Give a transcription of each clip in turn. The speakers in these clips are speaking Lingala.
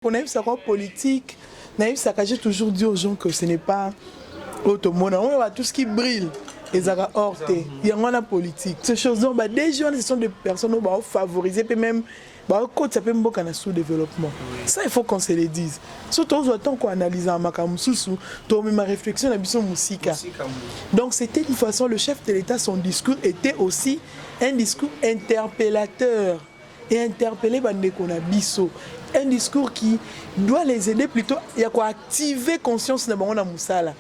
On a eu ça politique, j'ai toujours dit aux gens que ce n'est pas automone. On voit tout ce qui brille, les agas horte, il y a la politique. Ces choses-là, des jeunes, ce sont des personnes qui vont favoriser, puis même, ça peut être un sous-développement. Ça, il faut qu'on se le dise. Surtout, autant qu'on analyse en Makamususu, ma réflexion, la musique. Donc, c'était une façon, le chef de l'État, son discours était aussi un discours interpellateur et interpeller Bandeko Bisso. Un discours qui doit les aider plutôt, il y a quoi activer conscience de Bango na Moussala.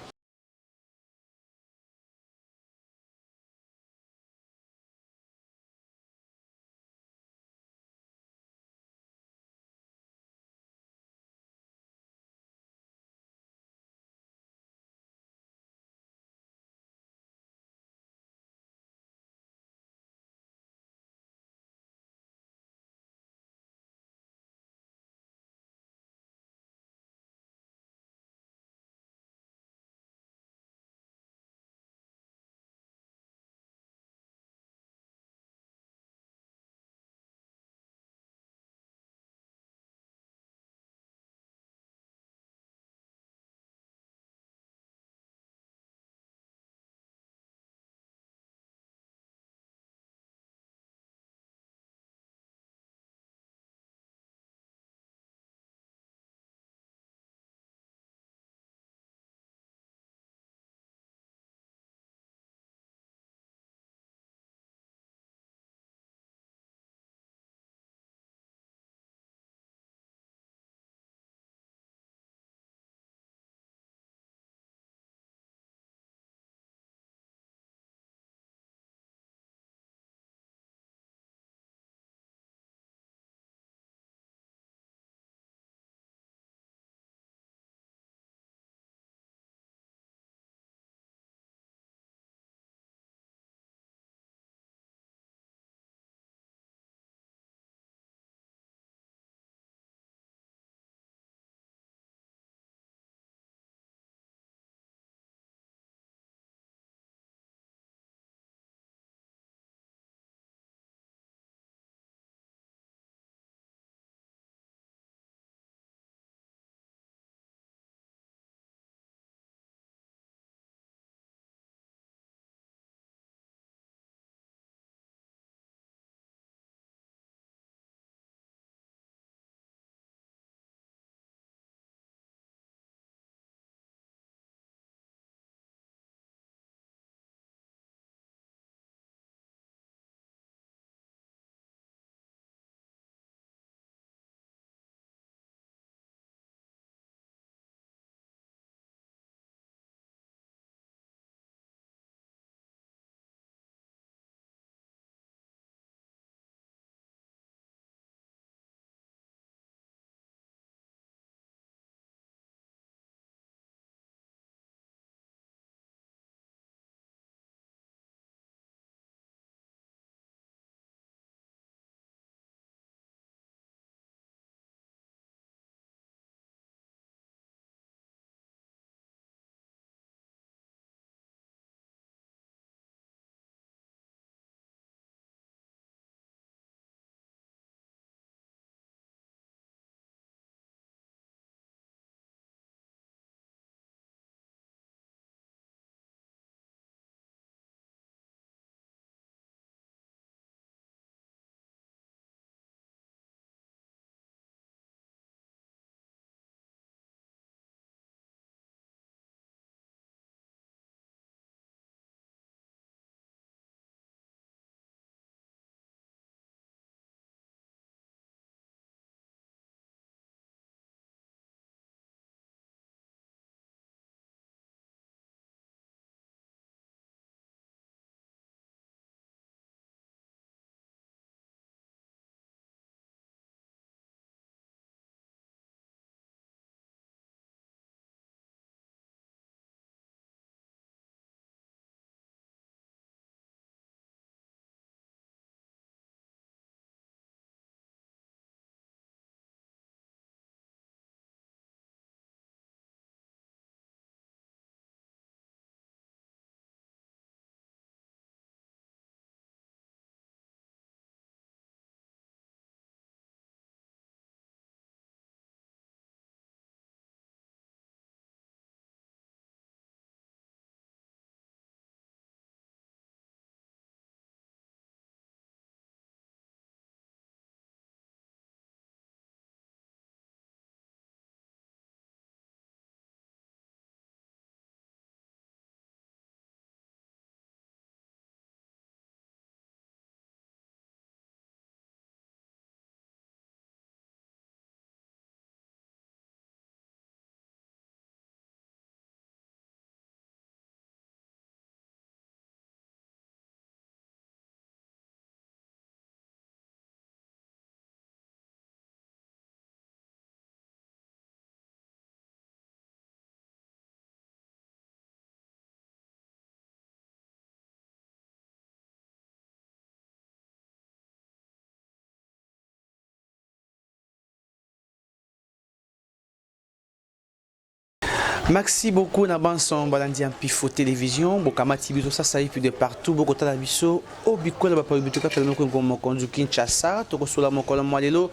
Merci beaucoup Nabanson Balandi en Pifo télévision bokamati biso ça y puis de partout beaucoup tala biso obikola ba polibituka pele ko ngomo konzu Kinshasa to ko sola mokolo mwalelo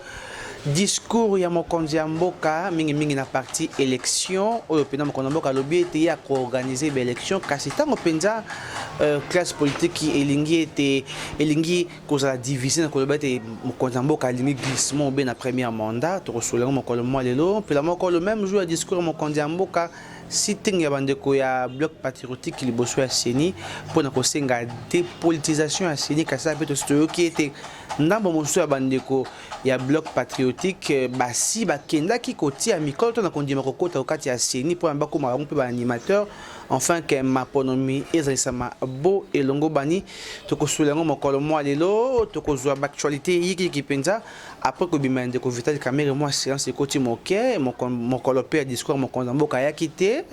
discours ya mokonzi ya mboka mingi na parti élection oyo pena mokonzi mboka lobi ete ya ko organiser ba élection kasi tango penza classe politique qui elingi kozala diviser na koloba ete mokonzi mboka alingi glissement be na premier mandat to ko sola mokolo mwalelo pela mokolo même jour ya discours mokonzi mboka sitting ya bandeko ya bloc patriotique liboso ya Seni pona ko senga dépolitisation ya Seni kasa peto stoyo qui était ndambo mosu ya bandeko ya bloc patriotique basi bakenda ki koti ya mikolo to na kondima kokota okati ya Seni pona bako ma pe ba animateur enfin que maponomi ezalisama bo elongo bani to ko sulango mokolo mo lelo to ko zwa actualité yiki ki penza après ko bimende ko vital caméra moi séance ekoti moke mokolo pe discours mokonza mboka ya kité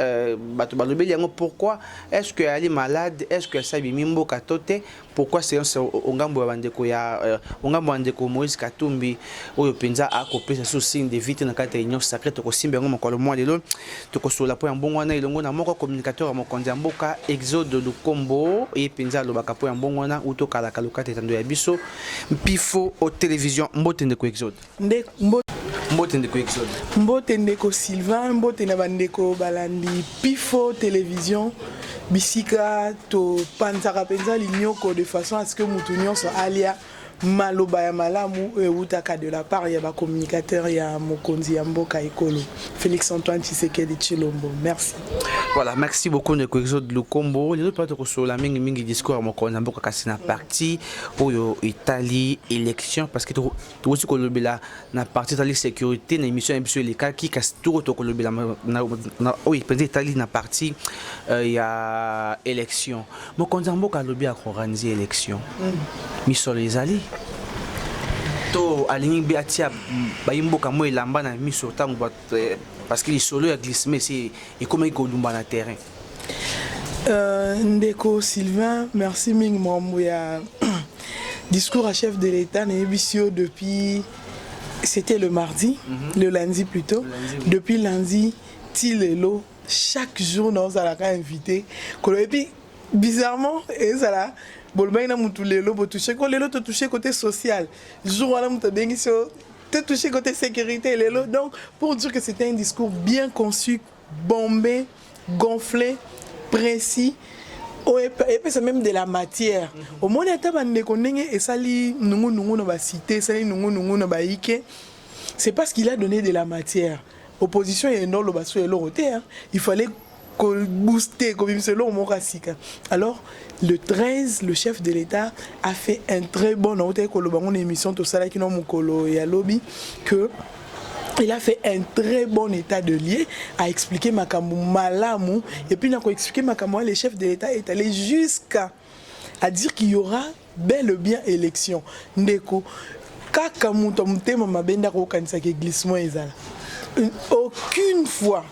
bato balobi yango pourquoi est-ce que ali malade est-ce que ça bimi mboka tote pourquoi séance ongambo ya bandeko ya ongambo bandeko Moïse Katumbi oyo penza akopesa sous signe de vite na kata union sacrée to ko simba yango mokolo mo lelo to ko sola po ya mbongo wana elongo na moko communicateur mokonzi mboka Exode Lukombo et penza lobaka po ya mbongo wana uto kala kalokate tando ya biso Pifo au télévision mbote ndeko Exode mbote ndeko Exode mbote ndeko Sylvain mbote na bandeko balandi Pifo télévision bisika to panzaka penza linyoko de façon à ce que mutu nyonso alia maloba ya malamu utaka de la part ya ba communicateur ya mokonzi ya mboka ekolo Félix Antoine Tshisekedi Tshilombo. Merci. Voilà, merci beaucoup de Exode Lukombo. Les autres parties que sur la mingi discours mokonzi mboka kasi na parti oyo Italie élection parce que tout aussi ko lobela na parti Italie sécurité na émission émission les cas qui kasi tout to ko lobela na oui penza Italie na parti ya élection mokonzi mboka lobi a organiser élection misolo ezali to alingi beatia bayimboka mo elamba na miso tango parce que les solo ya glissement c'est et comment il kolumba na terrain ndeko Sylvain merci ming mambo ya discours à chef de l'État na ebisio depuis c'était le mardi le lundi plutôt depuis lundi tilelo chaque jour nous allons inviter et puis bizarrement et ça là bolba ina mutu lelo bo toucher ko lelo to toucher côté social jour wala mutu bengi so te toucher côté sécurité lelo donc pour dire que c'était un discours bien conçu bombé gonflé précis et puis c'est même de la matière au moins état bande ko ndenge esali nungu na ba cité esali nungu na ba ike c'est parce qu'il a donné de la matière opposition et non le basso et l'oroté il fallait booster comme selon Morasika. Alors le 13 le chef de l'État a fait un très bon émission tout ça qui mukolo et à lobby que il a fait un très bon état de lié à expliquer makambu malamu et puis il a expliqué makambu le chef de l'État est allé jusqu'à à dire qu'il y aura bel et bien élection ndeko kaka muto mutema mabenda ko kanisa ke glissement ezala aucune fois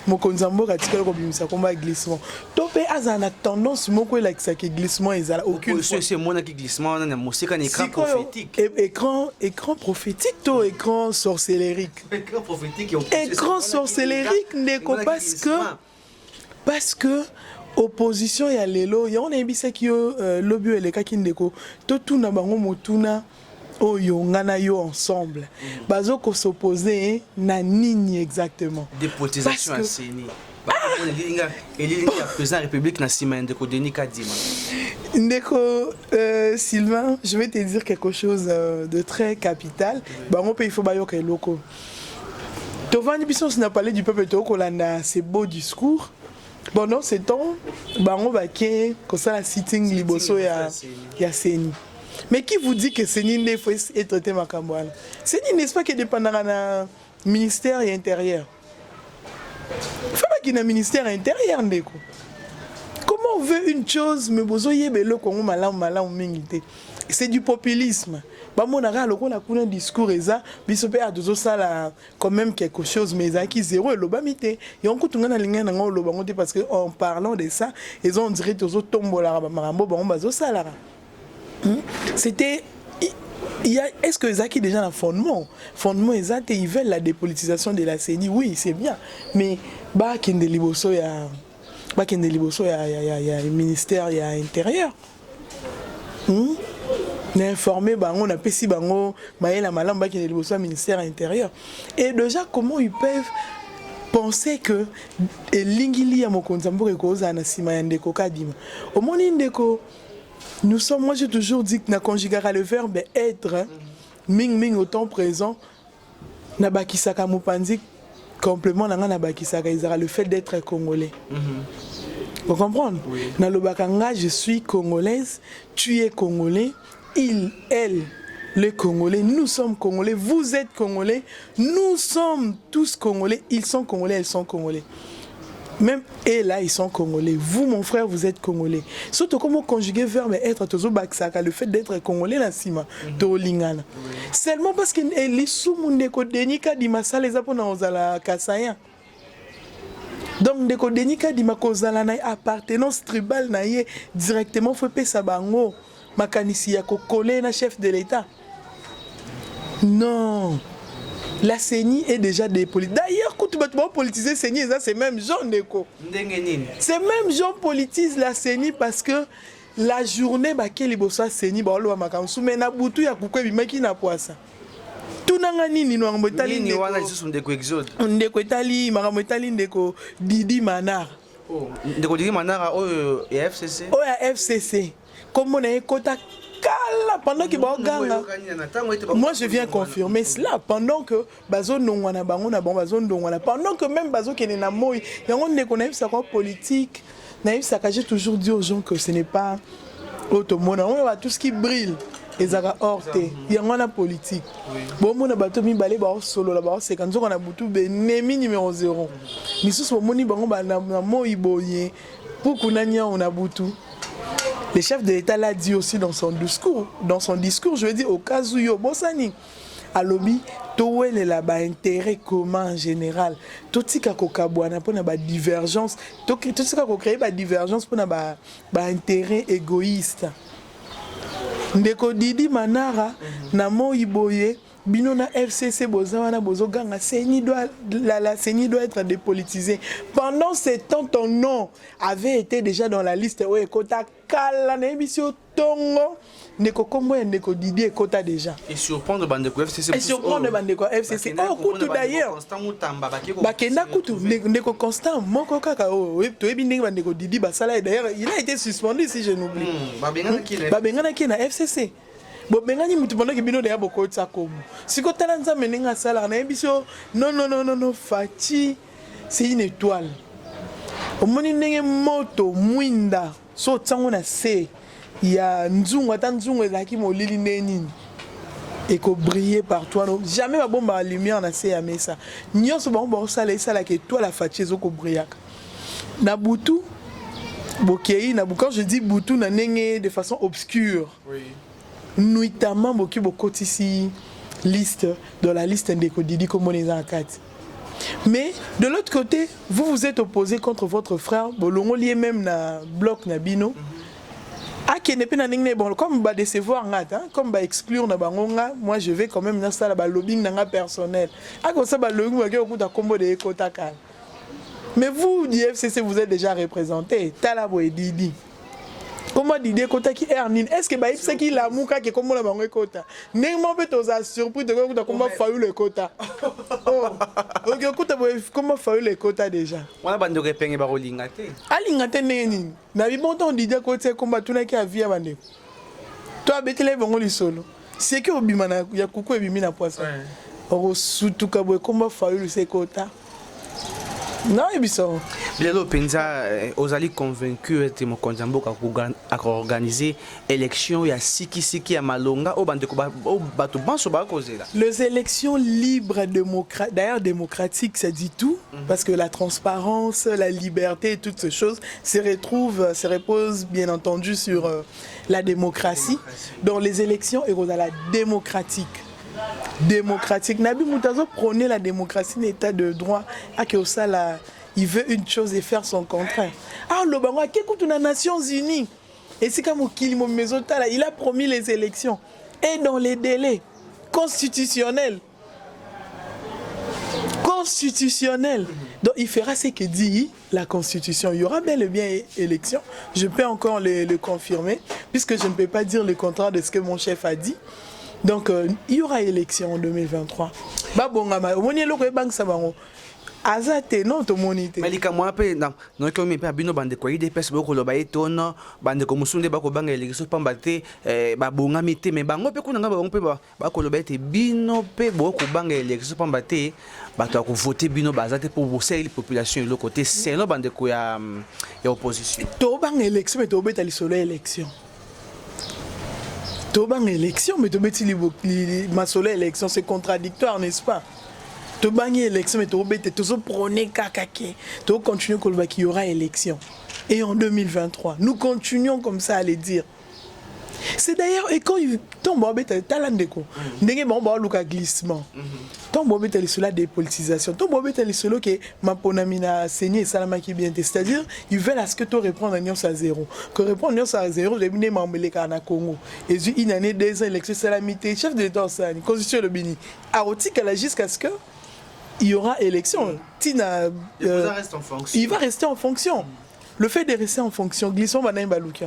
mokonzi mboka tikala ko bimisa komba glissement to pe azana tendance moko la que glissement ezala aucune fois c'est mona qui glissement na musika na écran prophétique écran prophétique to écran sorcellérique écran sorcellérique ndeko parce que opposition ya lelo ya on a ebisa ki lobby eleka ki ndeko to tuna bango motuna oyo ngana yo ensemble bazo ko s'opposer na nini exactement dépolitisation à Seni il président république na sima ndeko Denis Kadima ndeko Sylvain je vais te dire quelque chose de très capital bango pe il faut bayoka eloko tovani biso n'a parlé du peuple to kolanda ces beaux discours bon non c'est temps bango baké ko ça la sitting liboso ya Seni. Mais qui vous dit que Seni ne faut être traité Makambouane? Seni n'est-ce pas qui dépendra d'un ministère intérieur? Il faut pas qu'il y ait un ministère intérieur. Comment on veut une chose, mais vous voyez, c'est du populisme. On a un discours quand même quelque chose, mais qui zéro et l'obamité. Et on coûte parce qu'en parlant de ça, ils ont dirait que tomber la marambo, c'était Est-ce que Zaki déjà un fondement exact et ils veulent la dépolitisation de la CENI? Oui, c'est bien. Mais bah kende liboso ya ministère ya intérieur. On a informé bango, on a pesi bango maïla malam bah kende liboso ministère intérieur. Et déjà comment ils peuvent penser que lingili ya mokonzambo ekoza na sima ya ndeko kadima. Au moni ndeko moi j'ai toujours dit que na conjugera le verbe être, ming au temps présent, na bakisaka mopanzi complément na bakisaka izara le fait d'être congolais. Vous comprenez? Oui. Na lobakanga je suis congolaise, tu es congolais, il, elle, les Congolais, nous sommes Congolais, vous êtes Congolais, nous sommes tous Congolais, ils sont Congolais, elles sont Congolais. Même et là, ils sont Congolais. Vous, mon frère, vous êtes Congolais. Surtout comment conjuguer verbe être tozo baksaka, le fait d'être Congolais là sima, to lingana. Seulement parce que les sous-mundeko denika di masala les apona ozala kasaya. Donc deko denika di makozala na appartenance tribale na ye directement faut pesa bango makanisi ya ko coller na chef de l'État. Non. La CENI est déjà dépolitisée. D'ailleurs, quand tu vas politiser CENI, c'est même Jean Neko. C'est même Jean politise la CENI parce que la journée, il y a CENI, mais na butu ya kukwe bimaki na poisa. Tout nanga nini no ngotali ni wana juste ndeko exode. Ndeko etali, makamotali ndeko Didi Manar. Oh, ndeko Didi Manar au FCC. Au FCC. Comme on a écouté pendant que moi je viens confirmer cela pendant que bazo nongwana bango na bon bazo ndongwana pendant que même bazo kene na moi yango ndeko na yebisa ko politique na yebisa ka j'ai toujours dit aux gens que ce n'est pas automona on va tout ce qui brille ezaka orte yango na politique bon mona bato mi balé ba solo la ba 50 jours na butu benemi numéro 0 misusu moni bango ba na moi boye pour kunanya on a butu. Le chef de l'État l'a dit aussi dans son discours. Dans son discours, je veux dire, au cas où yo bosani, à lobby, tout est là-bas intérêt commun en général. Tout ce qui a kokabouana pour na ba divergence, tout ce qui a créé ba divergence pour na ba intérêt égoïste. Ndeko Didi Manara na mo iboye bino na FCC bozawana bozoganga la CENI doit être dépolitisée. Pendant ce temps ton nom avait été déjà dans la liste où ekota kala na émission tongo ndeko kombo ya ndeko Didi ekota déjà. Et surprendre bandeko FCC. Et surprendre bandeko FCC. Oh kutu d'ailleurs. Bakenda kutu ndeko Constant moko kaka to ebi ndenge bandeko Didi basala d'ailleurs il a été suspendu si je n'oublie. Babengana ki na FCC. Bobengani mutu pendant que bino de boko tsako. Siko talanza menenga sala na ebiso non Fati c'est une étoile. Omoni ndenge moto mwinda so tsango na se ya nzungu ata nzungu ezaki molili neni et ko briller par toi non jamais ba bomba la lumière na se ya mesa nyonso ba bomba sala sala que toi la Fati zo ko brillaka na butu bokei na quand je dis butu na ndenge de façon obscure. Oui. Nuitamment beaucoup ici liste dans la liste des Didi comme on les a en 4. Mais de l'autre côté, vous êtes opposé contre votre frère, bolongo lié même na bloc na bino. Ah qui n'est pas na bon comme ba décevoir ngata, comme ba exclure na bangonga, moi je vais quand même na sala ba lobbying na personnel. Ah comme ça ba lobbying ba ko ta combo de ekotaka. Mais vous du FCC vous êtes déjà représenté, Talabo et Didi. Comment Didi Kota qui Ernine? Est-ce que Baïf c'est qui la mouka qui est comme la banque Kota? Néanmoins peut aux surpris de comment fallu le quota. Oh, ok écoute comment fallu le quota déjà. On a bande de repeng et barolingate. Ah lingate néni. Nabi bon temps Didi Kota combat tout qui a vie à bande. Toi bête les bango li solo. C'est que obimana ya kuku ebimi na poisson. Oro surtout kabwe comment fallu le quota. Non, Ebisson. Bilelo Penza, vous allez convaincu que mon Konzambo a organisé l'élection il y a Siki à Malonga au les élections libres, d'ailleurs démocratiques, ça dit tout, parce que la transparence, la liberté et toutes ces choses se reposent bien entendu sur la démocratie. Donc les élections et la démocratique. Nabi Moutazo prenait la démocratie, l'état de droit, à que ça là, il veut une chose et faire son contraire. Ah le bango, qu'écoute les Nations Unies. Et c'est comme il a promis les élections. et dans les délais constitutionnels. Donc il fera ce que dit la Constitution. Il y aura bel et bien élection. Je peux encore le confirmer, puisque je ne peux pas dire le contraire de ce que mon chef a dit. Donc il y aura élection en 2023. Azate non to monite. Malika moi pe na no ko mi pe abino bande ko ide pesa boko lo bae tono bande ko musunde bako banga election pambate ba bonga mite me bango pe kuna ngaba bango pe ba ko lo bae te bino pe boko banga election pambate ba to ko voter bino bazate pour bosser la population le côté c'est no bande ko ya opposition. To banga election mais to beta li solo election. To banga election mais to beti li ma solo election c'est contradictoire n'est-ce pas? Tu as gagné l'élection, mais tu as prôné kakake. Tu continues qu'il y aura élection. Et en 2023, nous continuons comme ça à le dire. C'est d'ailleurs, et quand tu as talent de quoi, tu as un glissement. Tu as la dépolitisation. Tu as le que ma ponamina saigné salama qui bien. C'est-à-dire, ils veulent à ce que tu reprends l'union à zéro. Que reprendre l'union à zéro, je vais m'emmener à Congo. Et une année, 2 ans, élection, salamité, chef de l'État, constitution de Bini. À Otik, elle a jusqu'à ce que il y aura élection. Tina, il va rester en fonction. Il va rester en fonction. Le fait de rester en fonction, glissement, va n'importe.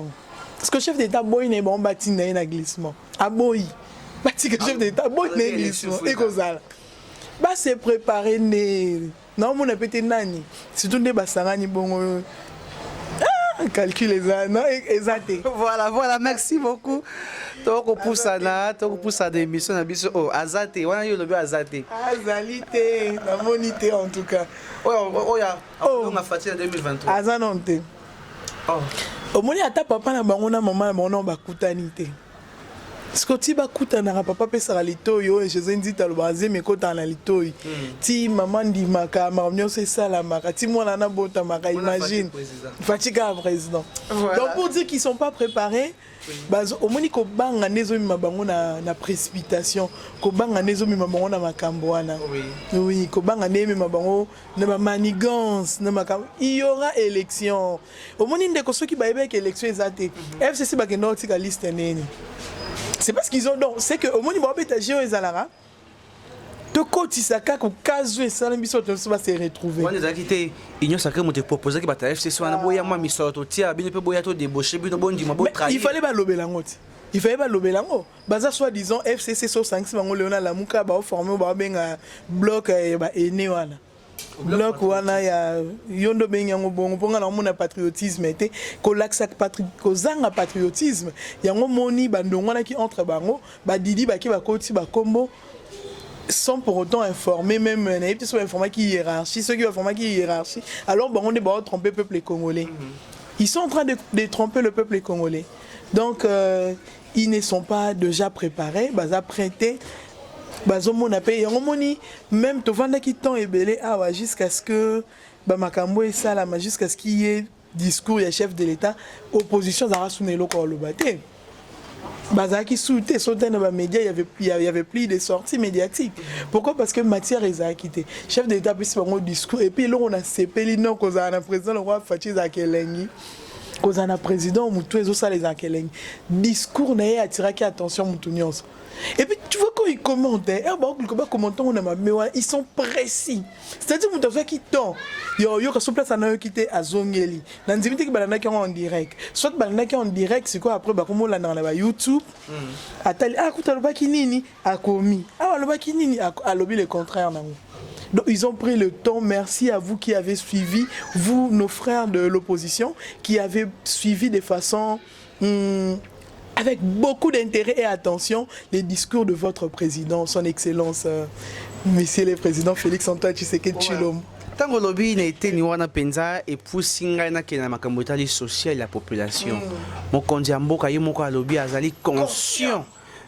Parce que le chef d'État, boy n'est bon, bâti n'a un glissement. Ah boy, bâti que chef d'État, boy n'a un glissement. Et comme ça, bah c'est préparé né. Non, mon appétit nani. C'est tout des bassarani bon. Calcul exact. Voilà, merci beaucoup. Toko poussana, toko poussa d'émission na biso oh azate, wana yo lobi azate. Azalité, na monité en tout cas. Ya, on a fait en 2023. Azanonte. Oh. Omoni ata papa na bango na maman na bango ba kutanité. Parce que tu vas kuta na papa pesa lito yo et je dis ta lo bazé me kota na lito. Ti maman di maka marmion c'est ça la maka. Ti moi na bota maka imagine. Fatiga président. Donc pour dire qu'ils sont pas préparés, bazo omoni ko banga nezo mi mabango na précipitation, ko banga nezo mi mabango na makambo wana. Oui, ko banga ne mi mabango na ba manigance na makambo. Il y aura élection. Omoni ndeko soki ba ebe ke élection ezate. FCC ba ke notika liste neni. C'est parce qu'ils ont donc c'est que au moment où beta géo ezalara de côté saka ko kazu et ça biso to va se retrouver. On les a quitté union sacrée mo te proposer que bata FCC wana boya moi misoto tia bino pe boya to débaucher bino bondi ma bo trahir. Il fallait ba lobela ngoti. Il fallait pas lober lango. Baza soit disant FCC so 5 bango leona la muka ba former ba benga bloc ba ene wana. Bloc wana ya yondo benyango bongo ponga na mona patriotisme était ko laksa kozanga patriotisme yango moni bandongo na ki entre bango ba didi ba ki ba koti ba kombo sans pour autant informer même n'ayez soit informer qui hiérarchie ceux qui vont informer qui hiérarchie alors bango ne ba tromper le peuple congolais. Ils sont en train de tromper le peuple congolais. Donc ils ne sont pas déjà préparés, baza prêtés. Bazomo na paye ngomoni même to vanda ki temps ebelé awa jusqu'à ce que ba makambo et ça là jusqu'à ce qu'il y ait discours ya chef de l'État opposition za rasunelo ko lobaté baza ki souté sauté na ba médias il y avait plus de sorties médiatiques. Pourquoi? Parce que matière eza quitté chef de l'État puis son discours et puis là on a sepeli non ko za na président le roi Fachi za Kelengi ko za na président mutu ezo ça les akelengi discours na attiraki attention mutu nyonso. Et puis tu vois quand ils commentent, ils sont précis. C'est-à-dire que tu as qui temps, yo sur place à quitter à Zongeli. Dans des qui balanaki en direct. Soit balanaki en direct, c'est quoi après bah comme on l'a dans YouTube. Atali ah kuta loba kinini a commis. Ah loba kinini a lobby le contraire nango. Donc ils ont pris le temps. Merci à vous qui avez suivi, vous nos frères de l'opposition qui avez suivi de façon avec beaucoup d'intérêt et attention les discours de votre président, son excellence, monsieur le président Félix Antoine Tshisekedi Tshilombo. Tango lobby n'a été ni wana penza et poussinga na kena makambotali social la population. Mon kondiambo kayo moko lobby azali conscient.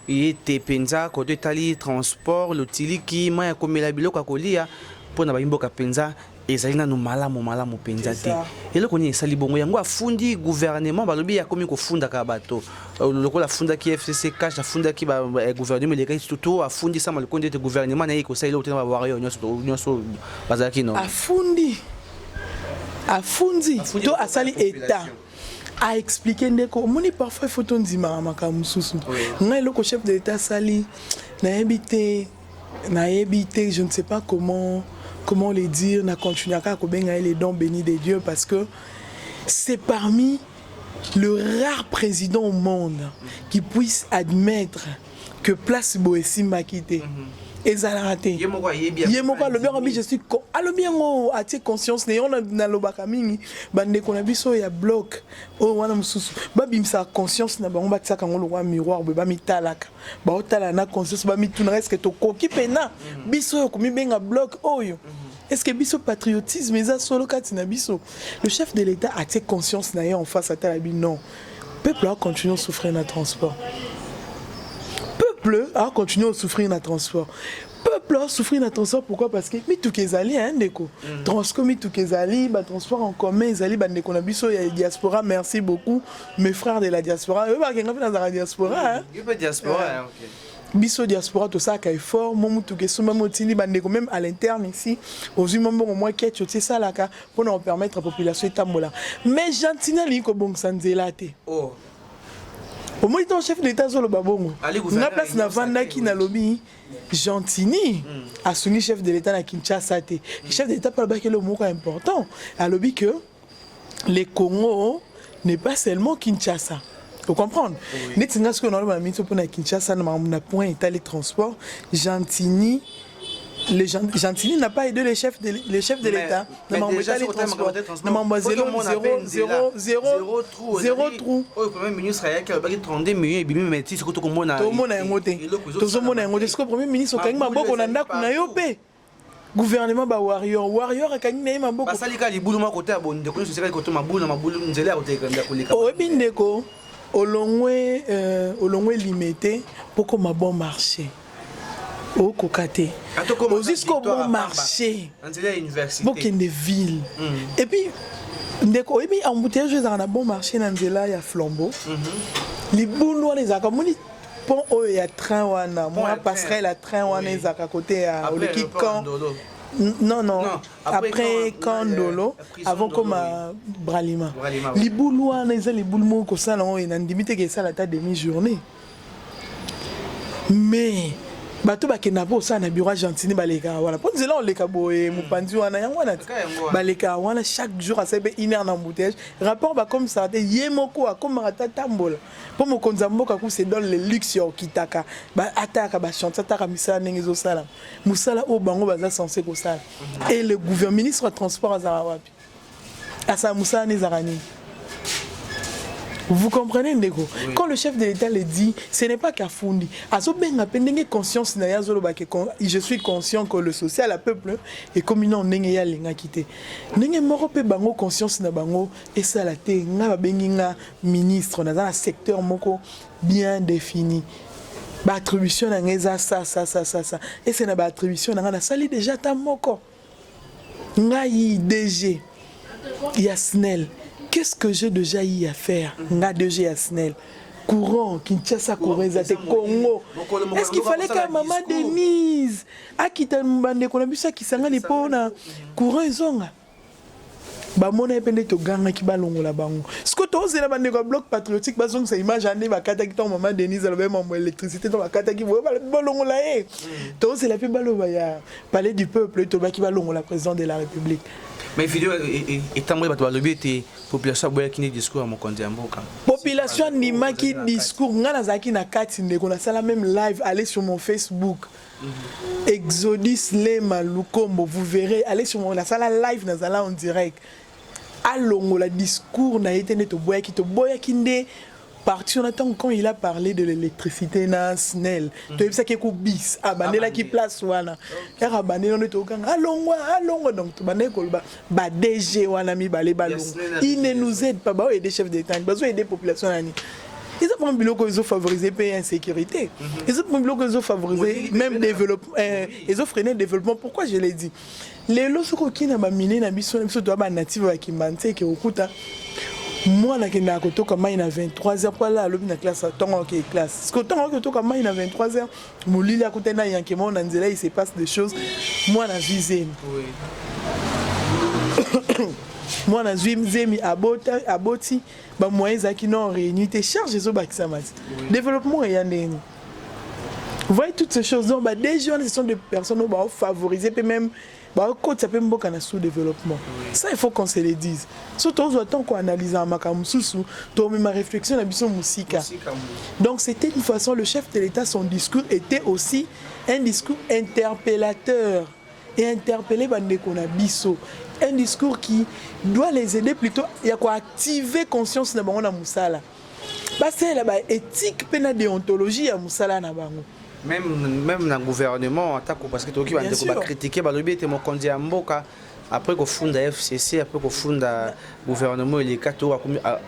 Il était penza côté tali transport l'utili qui maya komela biloko kolia pona ba imboka penza ezali na no malamu penza te. Et là koni esali bongo yango afundi gouvernement balobi ya komi ko funda ka bato. Loko la funda ki FCC cash la funda ki ba gouvernement le kai tout afundi sama le konde te gouvernement na yiko sa ile otena ba wario nyonso bazaki no. Afundi to asali état. a expliqué ndeko moni parfois il faut ton dima makamu susu ngai le chef de l'état sali na habité je ne sais pas comment le dire na continuer à kobenga les dons bénis de Dieu parce que c'est parmi le rare président au monde qui puisse admettre que place Boessi m'a quitté. Ezalate. Yemoko le bien je suis allo bien a tie conscience ne on na lobaka mingi bande ko na biso ya bloc o wana mususu babim sa conscience na bango batisa kango lo miroir ba mitalaka ba otala na conscience ba mituna est-ce que to koki pena biso ko mi benga bloc oyo. Est-ce que biso patriotisme eza solo katina biso? Le chef de l'État a tie conscience na en face à Talabi non. Peuple a continué à souffrir dans le transport. Peuple a continué à souffrir dans le transport. Peuple a souffert dans le transport pourquoi? Parce que mitou kezali hein ndeko. Transco mitou kezali ba transport en commun ezali ba ndeko na biso ya diaspora merci beaucoup mes frères de la diaspora. Eux ba kenga dans la diaspora hein. Il y a diaspora OK. Biso diaspora tout ça kay fort momu tout que suma motini bandeko même à l'interne ici aux moments au moins que tu ça là pour nous permettre à la population tambola mais gentina li ko bon sanzela te oh au moins ton chef d'état sur le babongo na place na vanda ki na lobby Gentini a soumis chef de l'état na Kinshasa te chef d'état pas le le mot important à lobby que les Congo n'est pas seulement Kinshasa. Vous comprenez? Net singa ce que nous avons mis pour na Kinshasa na point état les transports Gentini Gentini n'a pas aidé les chefs de l'État. Mais déjà, sur le zéro trou. Le Premier ministre a dit 32 millions et même si c'est tout le monde a le Premier ministre gouvernement ba warrior akani na maboko basalika libulu makote ya bonde ko social kote mabulu na mabulu nzela ya kotekanda koleka o bindeko olongwe limité pour que ma bon marché au kokate au jusqu'au bon marché pour qu'il des villes et puis ndeko et puis embouteillage dans un bon marché na nzela ya flambeau libulu les akamoni pont il y a train wana moi passerelle à train wana ezaka côté à oleki camp non après Kandolo avant comme Bralima libulu wana eza libulu moko sala on na ndimite ke sala ta demi journée mais bato bakenda po ça na bureau Gentini baleka wana po nzela on leka boye mopandi wana yango wana baleka wana chaque jour à sebe 1 heure d'embouteillage rapport ba comme ça te yemoko comme rata tambola po mokonza mboka ku se donne le luxe yo kitaka ba ataka ba chante ataka misala nengezo sala musala o bango baza censé ko sala et le gouvernement ministre transport azara wapi asa musala ne zarani. Vous comprenez ndeko oui. Quand le chef de l'État le dit, ce n'est pas Kafundi. Azobenga pendenge conscience na yazolo ba ke je suis conscient que le social a peuple et comme non ndenge ya linga kité. Ndenge moko pe bango conscience na bango et ça la te nga ba bengi nga ministre na un secteur moko bien défini. Ba attribution na ngeza ça et c'est na ba attribution na sali déjà ta moko. Nga yi DG Yasnel. Qu'est-ce que j'ai déjà eu à faire? Nga DG Asnel. Courant, Kinshasa, Korezate, Congo. Est-ce qu'il fallait que maman Denise a quitté Mbande Konabisa qui s'en allait pour courant et zonga? Bamona epende to ganga ki balongo la bango. Ce que tu oses la bande bloc patriotique bazong ça image ande bakata ki ton maman Denise la même électricité dans bakata ki balongo la e. Tu oses la pe baloba ya palais du peuple to ba ki balongo la président de la République. Mais vidéo étant moi bato balobi était population boya qui ne discours à mon konzi mboka. Population ni maki discours ngana zaki na kati ndeko na sala même live allez sur mon Facebook. Exodus Lema Lukombo vous verrez allez sur mon la sala live na sala en direct. Alongo la discours na été neto boya ki nde parti on attend quand il a parlé de l'électricité na SNEL to yebisa ke ko bis abandela ki place wana ya abandela no to kanga alongo donc to bandé ko ba DG wana mi balé balongo il ne nous aide pas ba aider chef d'état ba aider population nani. Ils ont pas ils ont favorisé paix et insécurité. Ils ont pas ils ont favorisé même développement ils ont freiné le développement. Pourquoi je l'ai dit? Les losoko qui na ba miné na biso to ba native wa kimante ke okuta. Moi na kenda ko toka mai na 23h kwa la lobi na classe tongo ke classe. Parce que tongo ko toka mai na 23h molili akutena yankemo na nzela il se passe des choses moi na visé. Oui. moi na zwi mzemi aboti ba moyens qui non réunis te charge zo bakisa mati développement et yandeni. Vous voyez toutes ces choses donc des jeunes ce sont des personnes qui vont favoriser peut même côté ça peut mboka na sous-développement. Ça il faut qu'on se le dise. Surtout autant qu'on analyse en makamususu, to ma réflexion na biso musika. Donc c'était une façon le chef de l'État son discours était aussi un discours interpellateur et interpeller bandeko na biso. Un discours qui doit les aider plutôt il y a quoi activer conscience na bango na musala. Parce que là éthique pe na déontologie ya musala na bango. Même dans le gouvernement, parce que tu as critiqué le mokonzi ya mboka après qu'on fonde FCC, après qu'on fonde le gouvernement, il y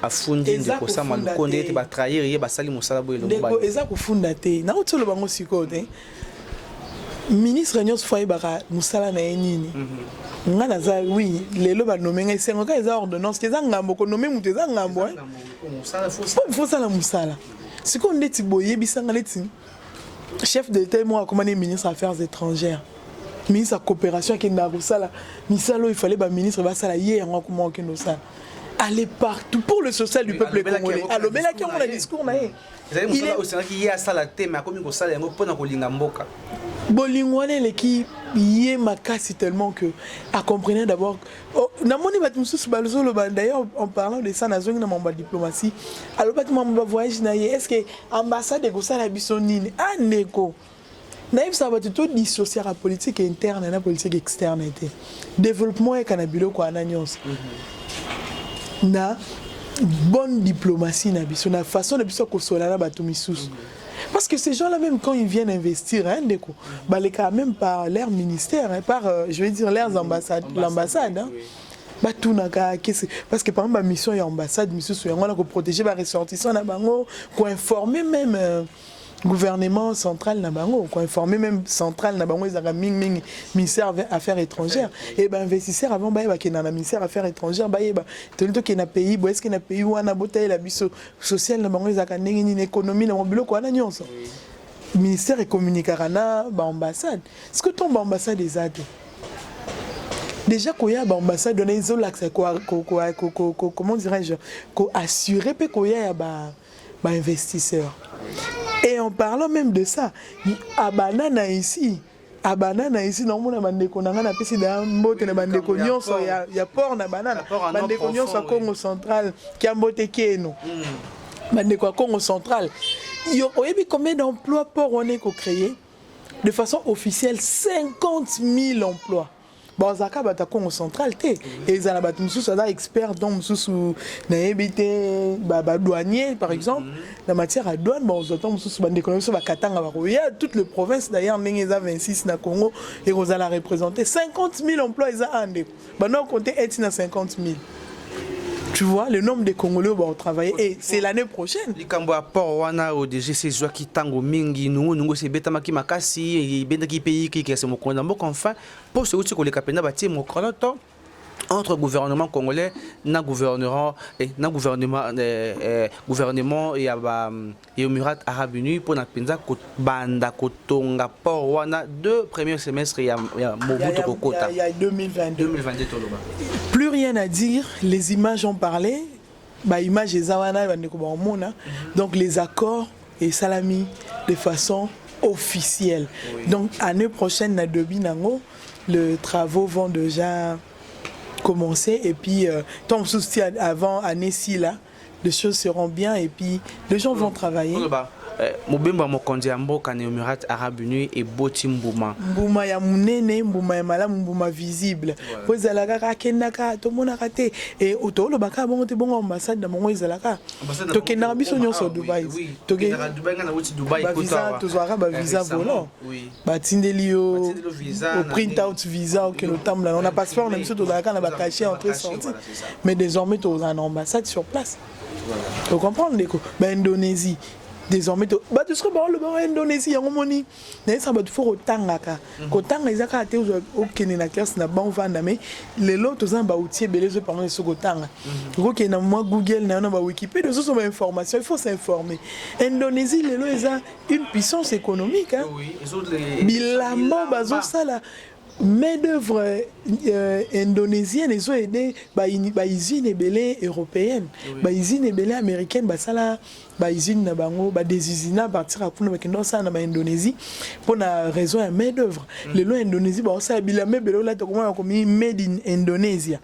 a fondé de ça, mais qu'on était trahir, il y a sali musala boy. Eza ko funda te. Na otolo bango sikote. Ministre nyos foye baka musala na nini. Ngana za oui, lelo ba nomé ngai sengo ka eza ordonnance, eza ngambo ko nomé mutu eza ngambo. Musala faut ça la musala. Siko ndeti boye bisanga leti. Chef de l'État, moi, comme ministre des Affaires étrangères, ministre de la coopération, qui est là, il fallait que le ministre va ça hier, comment on ça. Aller partout pour le social du peuple congolais. Alors, mais là, qui a un discours, il est aussi qui y a ça la thème, mais comme ça, il y a un peu de lingamboka. Bolingwane l'équipe y est ma casse tellement que à comprendre d'abord d'ailleurs en parlant de ça dans une membre diplomatie alors pas membre voyage na est-ce que ambassade de ça la bisonine ah neko naïf ça va tout dissocier la politique interne et la politique externe était développement et canabilo quoi ananyos na bonne diplomatie na biso na façon de biso ko solana batumisusu. Parce que ces gens-là, même quand ils viennent investir, hein, les quand même par leur ministère, hein, par, je vais dire, leurs ambassades, l'ambassade. Hein, parce que par exemple, la mission et l'ambassade, on a protéger les ressortissants, qu'on informer même gouvernement central, qu'on informer même central, ministère des Affaires étrangères. Et bien, investisseurs avant, il y a un ministère des Affaires étrangères, il y a un pays, est-ce qu'il y a un pays où on a botté la vie sociale, il y a une économie, il y a un ministère et communicarana, l'ambassade. Est-ce que ton ambassade des aides déjà qu'il y a une ambassade, on a une accès, comment dirais-je, assurer qu'il y a un investisseur. Et en parlant même de ça, à banana ici, non mon bandeko na ngana pesi da mbote na bandeko nyonso ya port na banana, bandeko nyonso Congo central qui a mbote keno. Bandeko Congo central. Yo oyebi combien d'emplois port on est créé de façon officielle 50 000 emplois. Bon, Zaka bata Congo central te et za na batu mususu za expert donc mususu na ebité douanier par exemple la matière à douane bon autant mususu bande konoso ba katanga ba roya toute le province d'ailleurs ngeza 26 na Congo et Rosala représenter 50 000 emplois za ande ba non compter 50 000. Tu vois le nombre de Congolais vont travailler et c'est l'année prochaine. Likambo apport wana au DG c'est joie qui tango mingi nous c'est betama ki makasi et benda ki pays qui c'est mon konambo enfin pour ce outil que les kapena bati mon koloto entre gouvernement congolais na gouvernement et na gouvernement et Émirats Arabes Unis pour na penza ko banda ko tonga port wana deux premiers semestres ya Mobutu Kokota. Il y a 2022 toloba. Plus rien à dire, les images ont parlé. Bah images ezawana bandeko ba mona. Donc les accords et salami de façon officielle. Donc année prochaine na Dobi nango, les travaux vont déjà commencer et puis tant souci avant année ci là les choses seront bien et puis les gens vont travailler. Mobimba mokonzi ya mboka na Émirats Arabes Unis et boti mbuma ya munene mbuma ya malamu mbuma visible po ezalaka kakendaka tomonaka te et otolobaka bongo te bongo ambassade na mongo ezalaka tokendaka biso nyonso Dubaï tokendaka Dubaï ngana wuti Dubaï visa tozwaka ba visa volant batindeli yo au print out visa okeno tamla on a passeport na biso tozalaka na ba cachet entrée sortie mais désormais tozala na ambassade sur place. Vous comprenez Indonésie désormais tu seras le Indonésie en moni mais ça va te faire autant autant les actes au Kenya na classe na ban vanda mais les autres en ba outil belé pendant les secotanga OK na moi Google na ba Wikipédia ce sont des informations il faut s'informer. Indonésie les ont une puissance économique hein oui les autres les bilambo bazo sala main d'œuvre indonésienne ils ont aidé usine ebele européenne usine ebele américaine basala usine na bango des usines à partir à kuna bakendo ça na Indonésie pour la raison ya main d'œuvre le lo Indonésie ba ça bilame belo la to comme made in Indonesia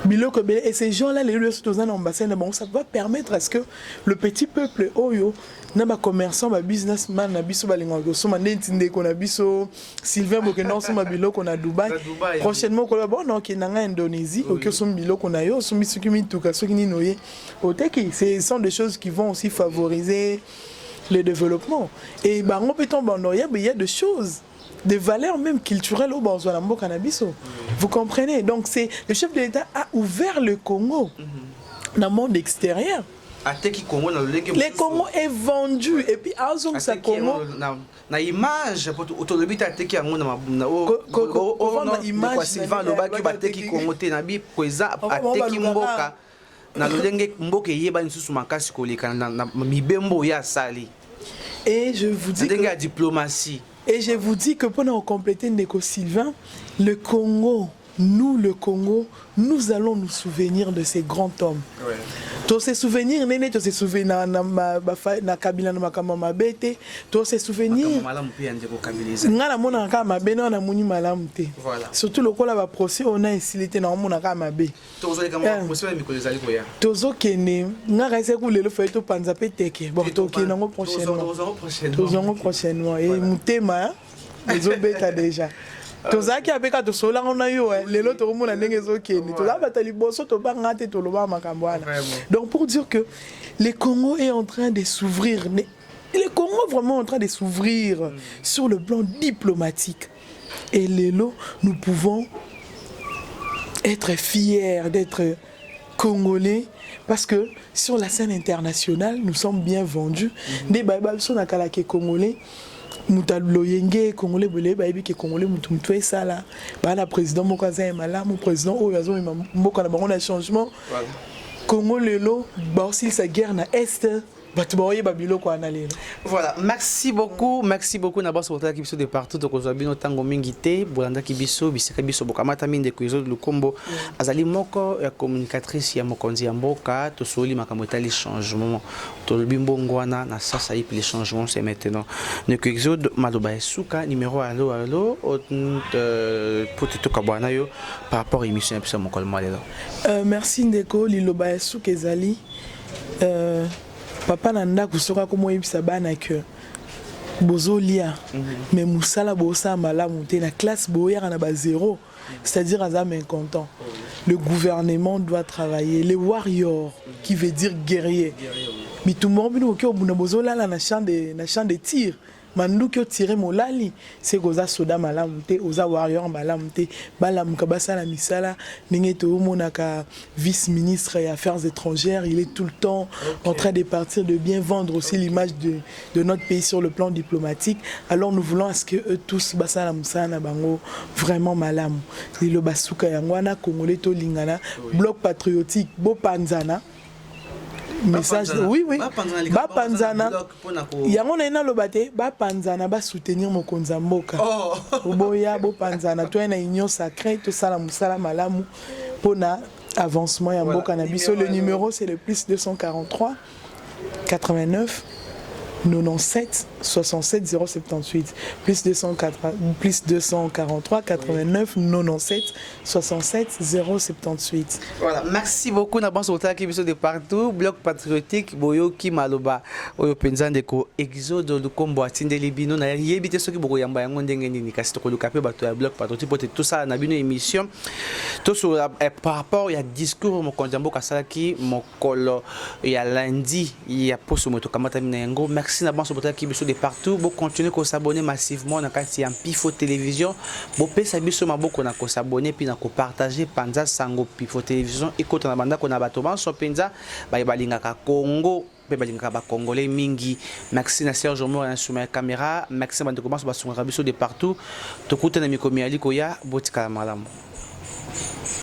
biloko bele et ces gens là les lieux sont en ambassade bon ça va permettre à ce que le petit peuple oyo na ba commerçant ba businessman na biso balinga ko soma ndende ko na biso Sylvain Bokendo soma biloko na Dubaï prochainement ko bon non ki na Indonésie ok soma biloko na yo soma biso ki mituka soki ni noye oteki ce sont des choses qui vont aussi favoriser le développement et ba ngopéton bandoya il y a des choses des valeurs même culturelles au Borzoualambo Cannabiso. Vous comprenez? Donc c'est le chef de l'État a ouvert le Congo dans le monde extérieur. Le Congo est vendu et puis Azong sa Congo na image autolobite ateki yango na image Sylvain Lobaki bateki Congo te na bi kweza ateki mboka na lolenge mboka yeba nsusu makasi koleka na mibembo ya sali. Et je vous dis que la diplomatie. Et je vous dis que pendant compléter Ndeko Sylvain, le Congo, nous le Congo, nous allons nous souvenir de ces grands hommes. Ouais. Tous ces souvenirs, néné, tous ces souvenirs na Kabila na makama bete, tous ces souvenirs. Ngala mona kama bete na muni malamu te. Surtout le kola ba procès on a isilité na mona kama be. Tozo kama procès mi kozali koya. Tozo kene ngara ese ku lelo fait to panza peteke. Bon to kene ngo prochainement et mutema les obeta déjà. Tozaki apeka to sola ngona yo lelo to mona ndenge zokeni to la batali boso to banga te to loba makambo wana. Donc pour dire que le Congo est en train de s'ouvrir, le Congo est vraiment en train de s'ouvrir sur le plan diplomatique. Et lelo nous pouvons être fiers d'être congolais parce que sur la scène internationale nous sommes bien vendus. Des babal sont na kala ke congolais. Mutalo yenge congolais bolé bayebi ke congolais mutu esa la bana président mokaza malamu président oyo azo mboka na bango na changement Congo lelo ba aussi sa guerre na est voilà, merci beaucoup d'abord sur votre équipe de partout donc aujourd'hui nous tango mingité bolanda kibiso biseka biso bokamata minde ko izo lukombo azali moko ya communicatrice ya mokonzi ya mboka to soli makambo etali changement to bimbongwana na sasa ipi les changements c'est maintenant ne que exode maloba esuka numéro allo pour te kabwana yo par rapport à émission ya mokolo malelo merci ndeko liloba esuka ezali papa nanda kusoka komo yebisa bana que bozolia mais musala bosa malamu te na classe boya na ba zéro c'est-à-dire azam incontent le gouvernement doit travailler les warriors qui veut dire guerrier bitumbo bino ko buna bozola na champ de tir manduki otire molali c'est goza soda malamu te oza warrior malamu te balamuka basala misala ndenge to monaka vice-ministre des affaires étrangères il est tout le temps en train de partir de bien vendre aussi l'image de notre pays sur le plan diplomatique alors nous voulons à ce que eux tous basala musana bango vraiment malamu lilo basuka yangwana congolais to lingana bloc patriotique bo panzana message oui ba panzana yango na ina lobate ba panzana ba soutenir mokonzi mboka boya bo panzana to na union sacrée to sala musala malamu pona avancement ya mboka na biso le numéro c'est le plus 243 89 97 67 078 plus 243 89 97 67 078. Voilà, merci beaucoup na banso ta ki biso de partout bloc patriotique boyoki maloba oyo penza ndeko exode lukombo atindeli bino na yebite soki boko yamba yango ndenge nini kasi to koluka pe bato ya bloc patriotique pote tout ça na bino émission to sur par rapport ya discours mo konjambo kasalaki mokolo ya lundi ya poso moto kamata mina yango merci na banso ta ki biso de partout bo continuer ko s'abonner massivement na kati ya Pifo télévision bo pesa biso maboko na ko s'abonner puis na ko partager panza sango Pifo télévision ekota na banda ko na bato banso penza ba balingaka Congo pe balingaka ba congolais mingi merci na Serge Omo na sur ma caméra merci bande commence ba songa biso de partout to kuta na mikomi aliko ya botika malamu.